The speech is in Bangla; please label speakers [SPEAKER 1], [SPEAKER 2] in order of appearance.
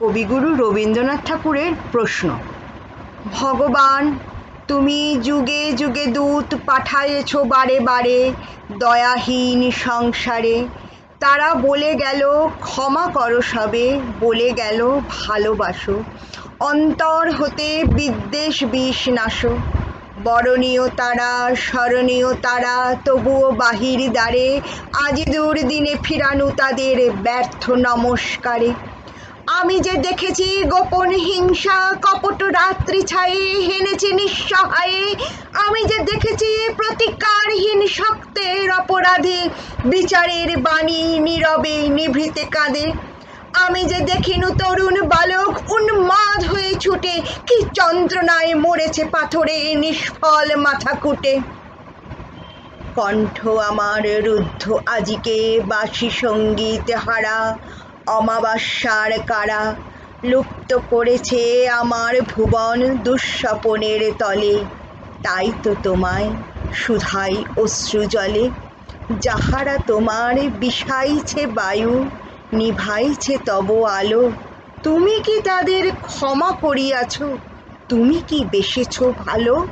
[SPEAKER 1] কবিগুরু রবীন্দ্রনাথ ঠাকুরের প্রশ্ন। ভগবান, তুমি যুগে যুগে দূত পাঠায়েছ বারে বারে দয়াহীন সংসারে। তারা বলে গেল ক্ষমা করো সবে, বলে গেল ভালোবাসো, অন্তর হতে বিদ্বেষ বিষ নাশো। বরণীয় তারা, স্মরণীয় তারা, তবুও বাহির দ্বারে আজ দুর্দিনে ফিরানু তাদের ব্যর্থ নমস্কারে। আমি যে দেখেছি গোপন হিংসা কপট রাত্রি ছায়ে হেনেছে নিঃসহায়ে। আমি যে দেখেছি প্রতিকারহীন শক্তের অপরাধে বিচারের বাণী নীরবে নিভৃতে কাঁদে। আমি যে দেখিনু তরুণ বালক উন্মাদ হয়ে ছুটে কি যন্ত্রণায় মরেছে পাথরে নিষ্ফল মাথা কুটে। কণ্ঠ আমার রুদ্ধ আজিকে বাসি সঙ্গীত হারা অমাবস্যার কারা। লুপ্ত করেছে আমার ভুবন দুঃস্বপনের তলে। তাই তো তোমায় শুধাই অশ্রু জলে। যাহারা তোমার বিষাইছে বায়ু, নিভাইছে তব আলো, তুমি কি তাদের ক্ষমা করিয়াছ? তুমি কি বেসেছ ভালো?